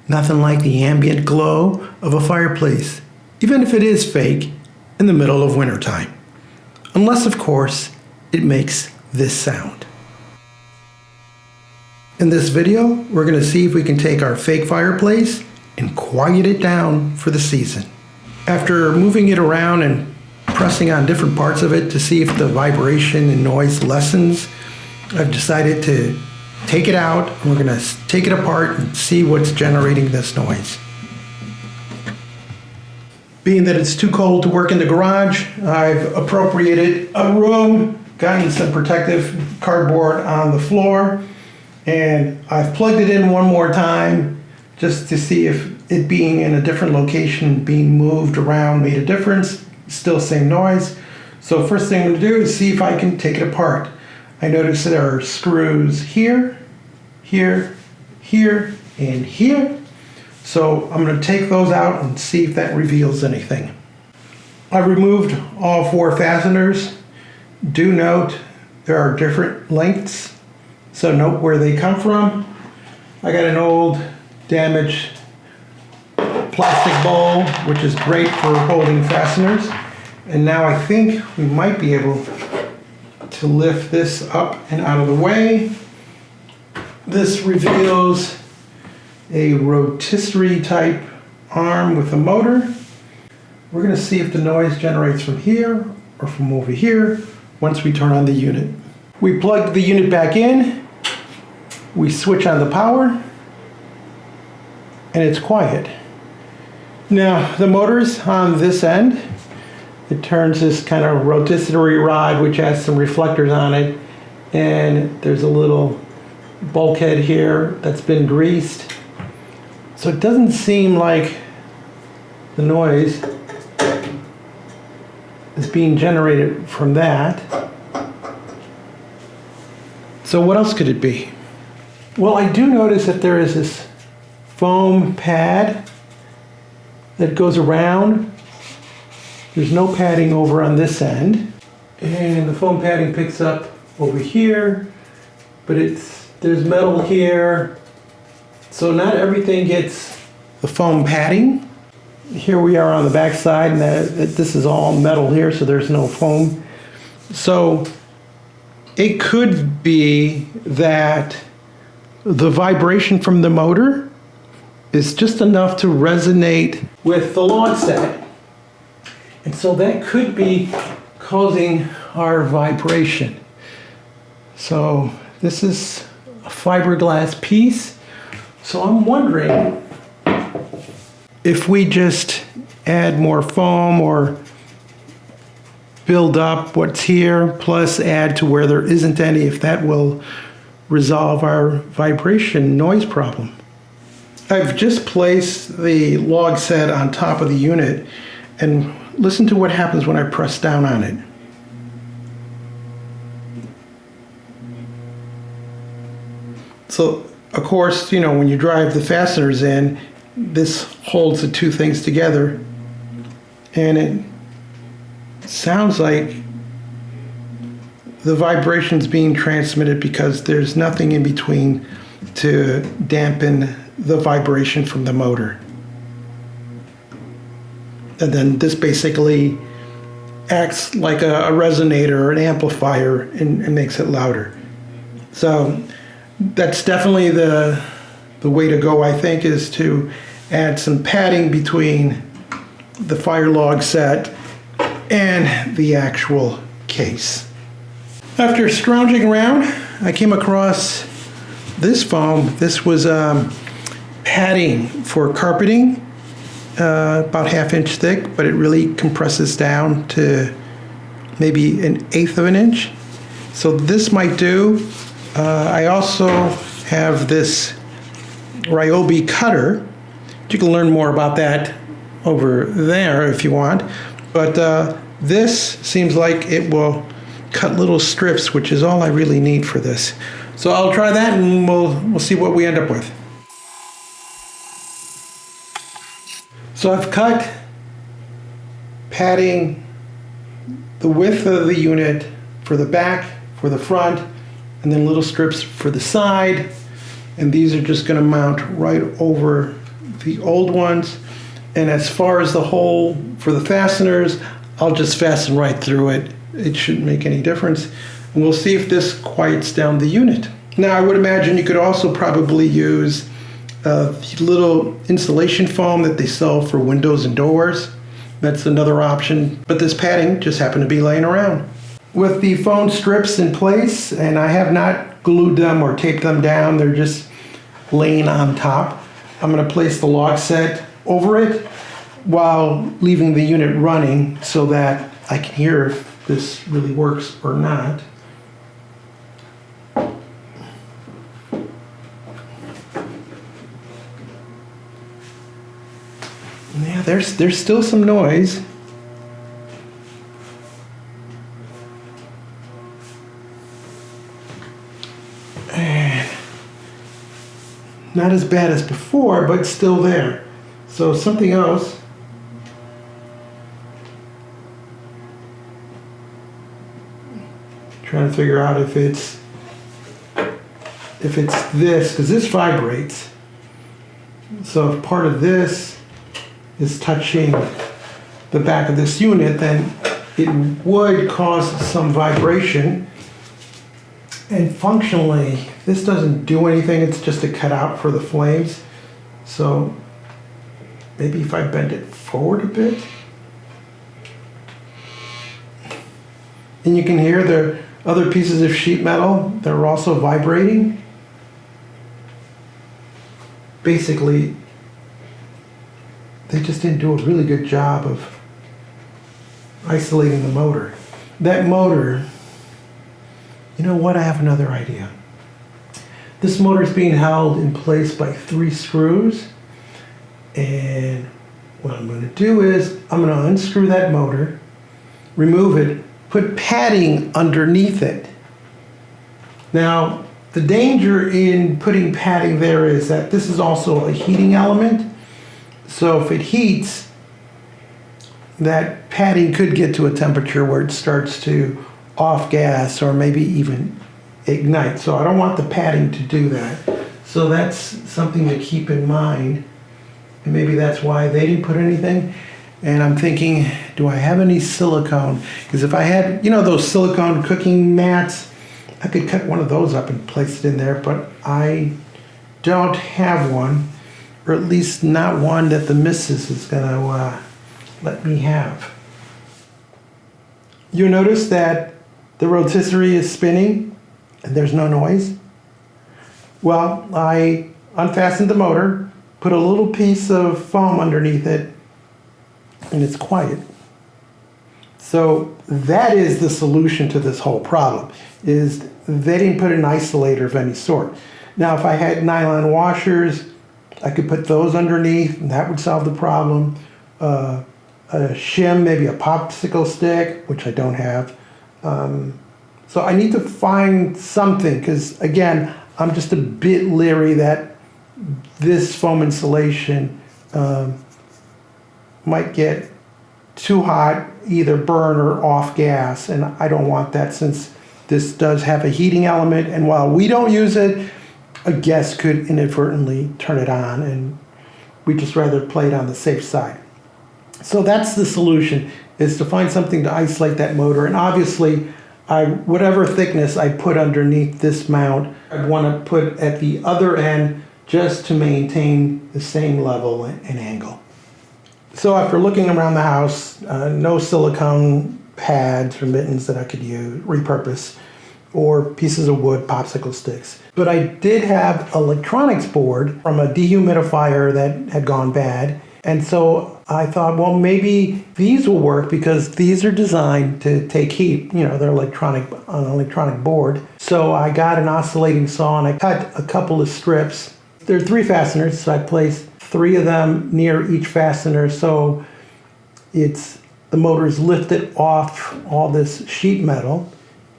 Nothing like the ambient glow of a fireplace, even if it is fake, in the middle of wintertime. Unless, of course, it makes this sound. In this video, we're going to see if we can take our fake fireplace and quiet it down for the season. After moving it around and pressing on different parts of it to see if the vibration and noise lessens, I've decided to take it out and we're going to take it apart and see what's generating this noise. Being that it's too cold to work in the garage, I've appropriated a room, gotten some protective cardboard on the floor, and I've plugged it in one more time just to see if it being in a different location, being moved around made a difference. Still same noise. So first thing I'm going to do is see if I can take it apart. I notice there are screws here, here, here, and here. So I'm going to take those out and see if that reveals anything. I've removed all 4 fasteners. Do note there are different lengths, so note where they come from. I got an old damaged plastic bowl, which is great for holding fasteners. And now I think we might be able to lift this up and out of the way. This reveals a rotisserie type arm with a motor. We're going to see if the noise generates from here or from over here once we turn on the unit. We plug the unit back in, we switch on the power, and it's quiet. Now the motor's on this end. It turns this kind of rotisserie rod which has some reflectors on it, and there's a little bulkhead here that's been greased. So it doesn't seem like the noise is being generated from that. So what else could it be? Well, I do notice that there is this foam pad that goes around. There's no padding over on this end. And the foam padding picks up over here, but there's metal here. So not everything gets the foam padding. Here we are on the back side, and this is all metal here, so there's no foam. So it could be that the vibration from the motor is just enough to resonate with the log set. And so that could be causing our vibration. So this is a fiberglass piece. So I'm wondering if we just add more foam or build up what's here, plus add to where there isn't any, if that will resolve our vibration noise problem. I've just placed the log set on top of the unit, and listen to what happens when I press down on it. So, of course, you know, when you drive the fasteners in, this holds the 2 things together, and it sounds like the vibration's being transmitted because there's nothing in between to dampen the vibration from the motor. And then this basically acts like a resonator or an amplifier and makes it louder. So that's definitely the way to go, I think, is to add some padding between the fire log set and the actual case. After scrounging around, I came across this foam. This was padding for carpeting, about 1/2 inch thick, but it really compresses down to maybe 1/8 of an inch. So this might do. I also have this Ryobi cutter. You can learn more about that over there if you want. But this seems like it will cut little strips, which is all I really need for this. So I'll try that and we'll see what we end up with. So I've cut padding the width of the unit for the back, for the front, and then little strips for the side. And these are just going to mount right over the old ones. And as far as the hole for the fasteners, I'll just fasten right through it. It shouldn't make any difference. And we'll see if this quiets down the unit. Now, I would imagine you could also probably use little insulation foam that they sell for windows and doors. That's another option. But this padding just happened to be laying around. With the foam strips in place, and I have not glued them or taped them down, they're just laying on top. I'm going to place the log set over it while leaving the unit running so that I can hear if this really works or not. Yeah, there's still some noise. And not as bad as before, but still there. So something else. Trying to figure out if it's this, because this vibrates. So if part of this is touching the back of this unit, then it would cause some vibration. And functionally, this doesn't do anything. It's just a cutout for the flames. So maybe if I bend it forward a bit. And you can hear the other pieces of sheet metal that are also vibrating. Basically, they just didn't do a really good job of isolating the motor. That motor, you know what, I have another idea. This motor is being held in place by 3 screws. And what I'm going to do is I'm going to unscrew that motor, remove it, put padding underneath it. Now, the danger in putting padding there is that this is also a heating element. So if it heats, that padding could get to a temperature where it starts to off gas or maybe even ignite. So I don't want the padding to do that. So that's something to keep in mind. And maybe that's why they didn't put anything. And I'm thinking, do I have any silicone? Because if I had, you know, those silicone cooking mats, I could cut one of those up and place it in there, but I don't have one, or at least not one that the missus is gonna let me have. You notice that the rotisserie is spinning and there's no noise? Well, I unfastened the motor, put a little piece of foam underneath it, and it's quiet. So that is the solution to this whole problem, is they didn't put an isolator of any sort. Now, if I had nylon washers, I could put those underneath, and that would solve the problem. A shim, maybe a popsicle stick, which I don't have. So I need to find something, because again, I'm just a bit leery that this foam insulation might get too hot, either burn or off gas, and I don't want that since this does have a heating element, and while we don't use it, a guest could inadvertently turn it on, and we just rather play it on the safe side. So that's the solution, is to find something to isolate that motor, and obviously whatever thickness I put underneath this mount, I'd want to put at the other end just to maintain the same level and angle. So after looking around the house, no silicone pads or mittens that I could use, repurpose, or pieces of wood, popsicle sticks. But I did have electronics board from a dehumidifier that had gone bad. And so I thought, well, maybe these will work because these are designed to take heat. You know, they're an electronic board. So I got an oscillating saw and I cut a couple of strips. There are 3 fasteners, so I placed 3 of them near each fastener, so the motor is lifted off all this sheet metal.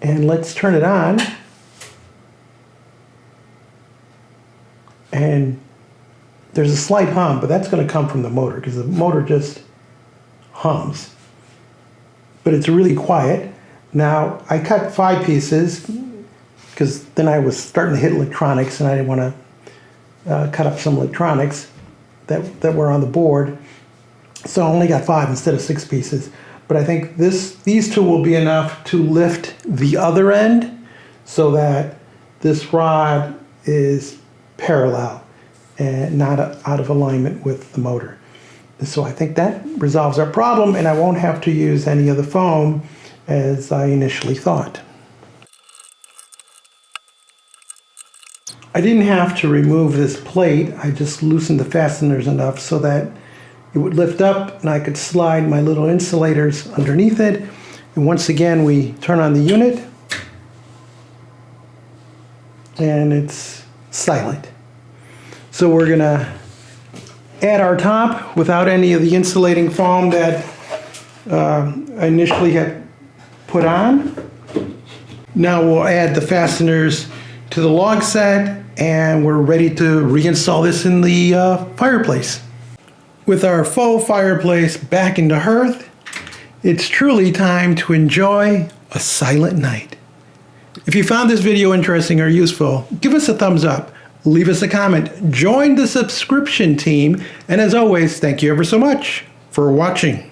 And let's turn it on. And there's a slight hum, but that's going to come from the motor because the motor just hums. But it's really quiet. Now, I cut 5 pieces because then I was starting to hit electronics and I didn't want to cut up some electronics that were on the board. So I only got 5 instead of 6 pieces. But I think these 2 will be enough to lift the other end so that this rod is parallel and not out of alignment with the motor. So I think that resolves our problem, and I won't have to use any of the foam as I initially thought. I didn't have to remove this plate. I just loosened the fasteners enough so that it would lift up and I could slide my little insulators underneath it. And once again, we turn on the unit and it's silent. So we're gonna add our top without any of the insulating foam that I initially had put on. Now we'll add the fasteners to the log set and we're ready to reinstall this in the fireplace. With our faux fireplace back into hearth, it's truly time to enjoy a silent night. If you found this video interesting or useful, give us a thumbs up, leave us a comment, join the subscription team, and as always, thank you ever so much for watching.